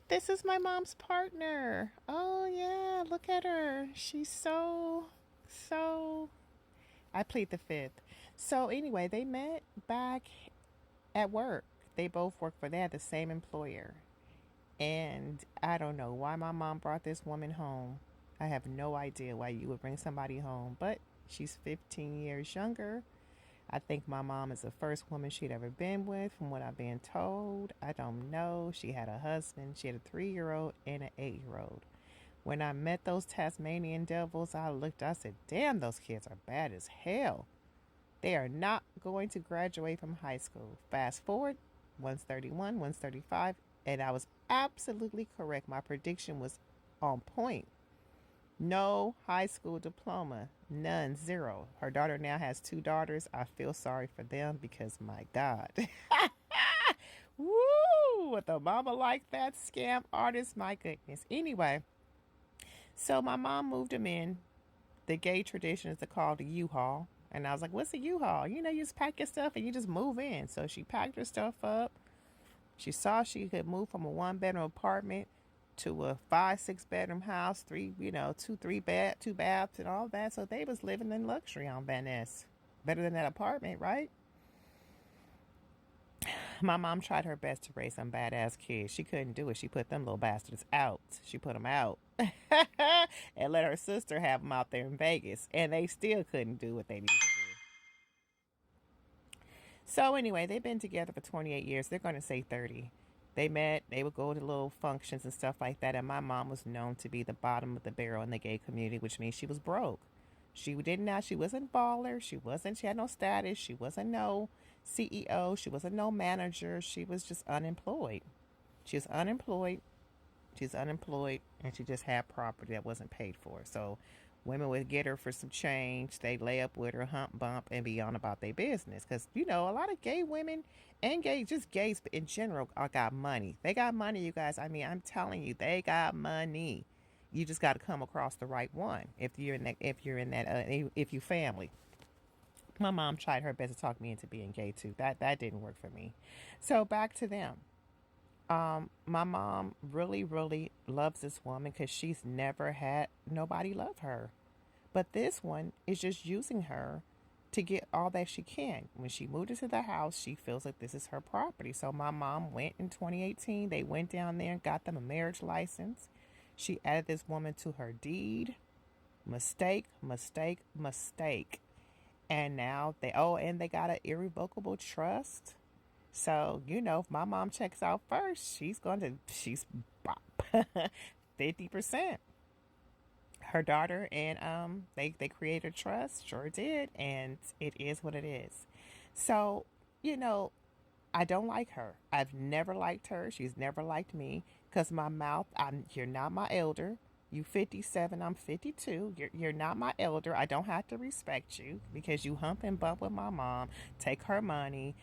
This is my mom's partner. Oh, yeah, look at her. She's so. I plead the fifth. So, anyway, they met back at work. They both work for, they had the same employer. And I don't know why my mom brought this woman home. I have no idea why you would bring somebody home, but she's 15 years younger. I think my mom is the first woman she'd ever been with, from what I've been told. I don't know. She had a husband. She had a 3 year old and an 8 year old. When I met those Tasmanian devils, I looked, I said, damn, those kids are bad as hell. They are not going to graduate from high school. Fast forward, one's 31, one's 35, and I was absolutely correct. My prediction was on point. No high school diploma. None. Zero. Her daughter now has two daughters. I feel sorry for them because, my God. Woo! With a mama like that, scam artist, my goodness. Anyway, so my mom moved him in. The gay tradition is to call the U-Haul. And I was like, what's a U-Haul? You know, you just pack your stuff and you just move in. So she packed her stuff up. She saw she could move from a one-bedroom apartment to a 5, 6 bedroom house, three, two, two baths and all that. So they was living in luxury on Van Ness. Better than that apartment, right? My mom tried her best to raise some badass kids. She couldn't do it. She put them little bastards out. She put them out. And let her sister have them out there in Vegas. And they still couldn't do what they needed to do. So anyway, they've been together for 28 years. They're going to say 30. They met, they would go to little functions and stuff like that. And my mom was known to be the bottom of the barrel in the gay community, which means she was broke. She wasn't baller. She had no status. She wasn't no CEO. She wasn't no manager. She was just unemployed. She was unemployed. She's unemployed and she just had property that wasn't paid for. So women would get her for some change. They lay up with her, hump bump, and be on about their business. Because, a lot of gay women and just gays in general got money. They got money, you guys. I mean, I'm telling you, they got money. You just got to come across the right one if you family. My mom tried her best to talk me into being gay too. That didn't work for me. So back to them. My mom really, really loves this woman because she's never had nobody love her. But this one is just using her to get all that she can. When she moved into the house, she feels like this is her property. So my mom went in 2018. They went down there and got them a marriage license. She added this woman to her deed. Mistake, mistake, mistake. And now and they got an irrevocable trust. So, if my mom checks out first, she's bop 50%. Her daughter and they created trust, sure did, and it is what it is. So, you know, I don't like her. I've never liked her. She's never liked me because my mouth. You're not my elder. You 57, I'm 52. You're not my elder. I don't have to respect you because you hump and bump with my mom, take her money,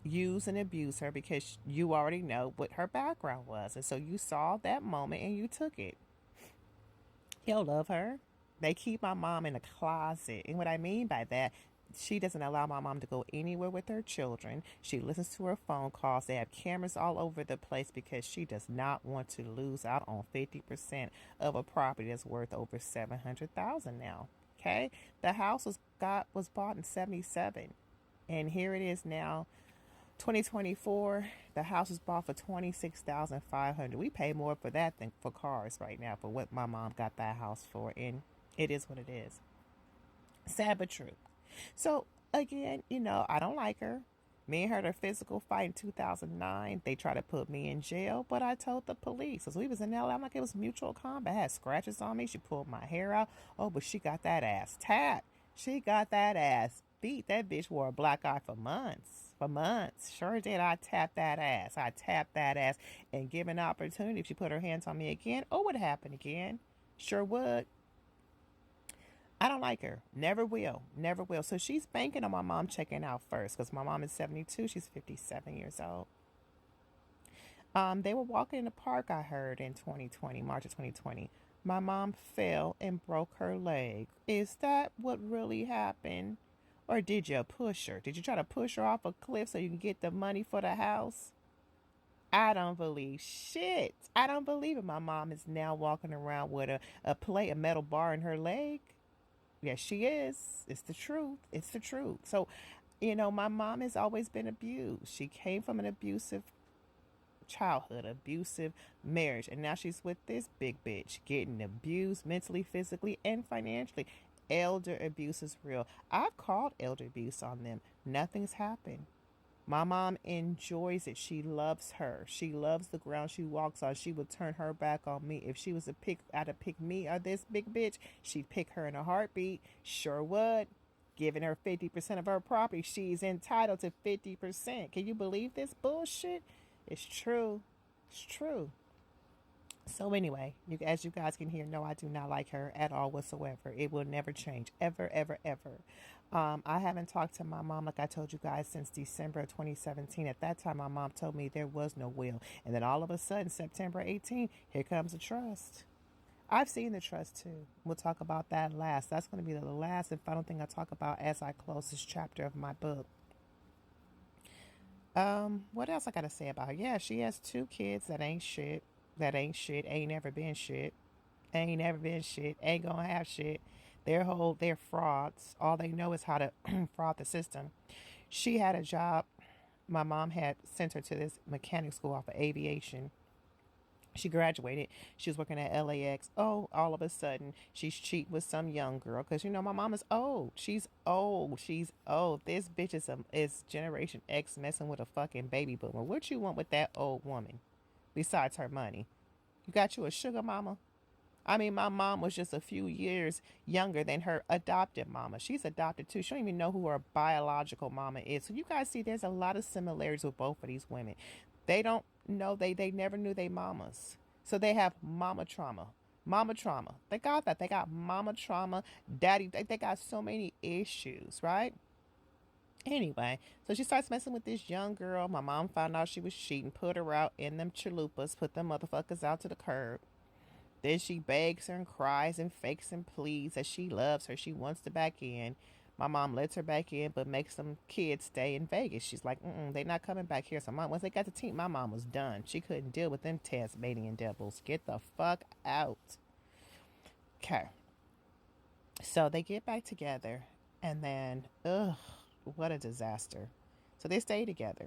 use and abuse her because you already know what her background was. And so you saw that moment and you took it. He'll love her. They keep my mom in a closet. And what I mean by that, she doesn't allow my mom to go anywhere with her children. She listens to her phone calls. They have cameras all over the place because she does not want to lose out on 50% of a property that's worth over 700,000 now. Okay? The house was bought in 77. And here it is now 2024. The house was bought for 26,500. We pay more for that than for cars right now for what my mom got that house for, and it is what it is. Sad but true. So again, I don't like her. Me and her had a physical fight in 2009. They tried to put me in jail, but I told the police. As we was in LA, I'm like, it was mutual combat. I had scratches on me. She pulled my hair out. Oh, but she got that ass tapped. She got that ass beat. That bitch wore a black eye for months. For months. Sure did. I tapped that ass. I tapped that ass. And given an opportunity, if she put her hands on me again, oh, it would happen again. Sure would. I don't like her. Never will. Never will. So she's banking on my mom checking out first because my mom is 72. She's 57 years old. They were walking in the park, I heard, in 2020, March of 2020. My mom fell and broke her leg. Is that what really happened? Or did you push her? Did you try to push her off a cliff so you can get the money for the house? I don't believe shit. I don't believe it. My mom is now walking around with a metal bar in her leg. Yes, she is. It's the truth. It's the truth. So, my mom has always been abused. She came from an abusive childhood, abusive marriage, and now she's with this big bitch getting abused mentally, physically, and financially. Elder abuse is real. I've called elder abuse on them. Nothing's happened. My mom enjoys it. She loves her. She loves the ground she walks on. She would turn her back on me. If she was to pick me or this big bitch, she'd pick her in a heartbeat. Sure would. Giving her 50% of her property. She's entitled to 50%. Can you believe this bullshit? It's true. It's true. So anyway, as you guys can hear, no, I do not like her at all whatsoever. It will never change, ever, ever, ever. I haven't talked to my mom, like I told you guys, since December of 2017. At that time, my mom told me there was no will. And then all of a sudden, September 18th, here comes the trust. I've seen the trust too. We'll talk about that last. That's going to be the last and final thing I talk about as I close this chapter of my book. What else I got to say about her? Yeah, she has two kids that ain't shit. That ain't shit. Ain't never been shit. Ain't never been shit. Ain't gonna have shit. They're frauds. All they know is how to fraud the system. She had a job. My mom had sent her to this mechanic school off of aviation. She graduated. She was working at LAX. Oh, all of a sudden, she's cheating with some young girl. Because, my mom is old. She's old. She's old. This bitch is Generation X messing with a fucking baby boomer. What you want with that old woman besides her money? You got you a sugar mama? I mean, my mom was just a few years younger than her adopted mama. She's adopted too. She don't even know who her biological mama is. So you guys see there's a lot of similarities with both of these women. They don't know, they never knew they mamas. So they have mama trauma. Mama trauma. They got that. They got mama trauma. Daddy, they got so many issues, right? Anyway, so she starts messing with this young girl. My mom found out she was cheating, put her out in them chalupas, put them motherfuckers out to the curb. Then she begs her and cries and fakes and pleads that she loves her. She wants to back in. My mom lets her back in, but makes some kids stay in Vegas. She's like, they're not coming back here. So once they got the team, my mom was done. She couldn't deal with them Tasmanian devils. Get the fuck out. Okay. So they get back together, and then, ugh, what a disaster. So they stay together.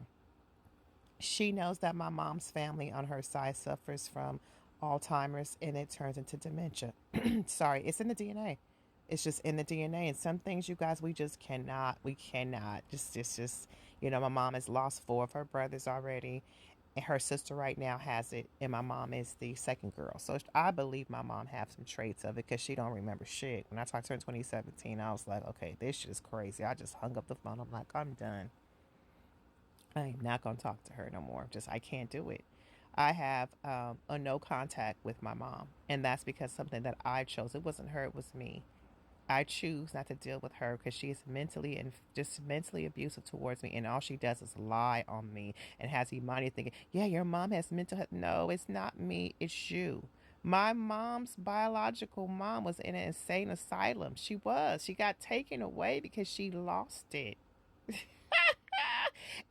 She knows that my mom's family on her side suffers from Alzheimer's and it turns into dementia. Sorry, it's in the DNA. It's just in the DNA. And some things, you guys, we cannot. Just, my mom has lost four of her brothers already. And her sister right now has it. And my mom is the second girl. So I believe my mom has some traits of it because she don't remember shit. When I talked to her in 2017, I was like, okay, this shit is crazy. I just hung up the phone. I'm like, I'm done. I'm not going to talk to her no more. Just, I can't do it. I have a no contact with my mom. And that's because something that I chose. It wasn't her, it was me. I choose not to deal with her because she is mentally and just mentally abusive towards me. And all she does is lie on me and has Imani thinking, yeah, your mom has mental health. No, it's not me, it's you. My mom's biological mom was in an insane asylum. She was. She got taken away because she lost it.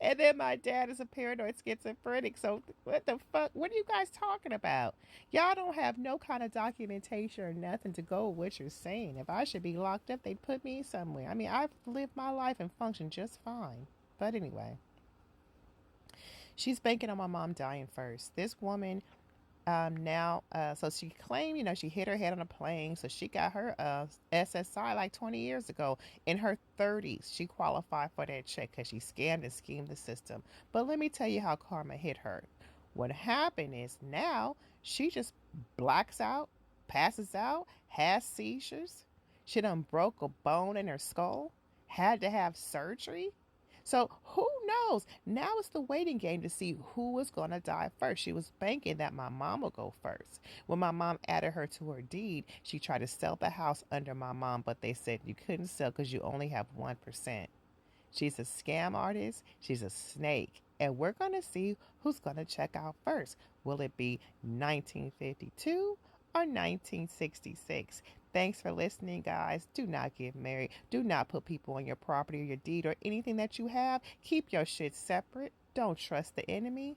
And then my dad is a paranoid schizophrenic. So what the fuck? What are you guys talking about? Y'all don't have no kind of documentation or nothing to go with what you're saying. If I should be locked up, they'd put me somewhere. I mean, I've lived my life and functioned just fine. But anyway, she's banking on my mom dying first. This woman now so she claimed, she hit her head on a plane, so she got her SSI like 20 years ago. In her 30s she qualified for that check because she scammed and schemed the system. But let me tell you how karma hit her. What happened is now she just blacks out, passes out, has seizures. She done broke a bone in her skull, had to have surgery. So who knows? Now it's the waiting game to see who is going to die first. She was banking that my mom would go first. When my mom added her to her deed, she tried to sell the house under my mom, but they said you couldn't sell because you only have 1%. She's a scam artist. She's a snake. And we're going to see who's going to check out first. Will it be 1952 or 1966? Thanks for listening, guys. Do not get married. Do not put people on your property or your deed or anything that you have. Keep your shit separate. Don't trust the enemy.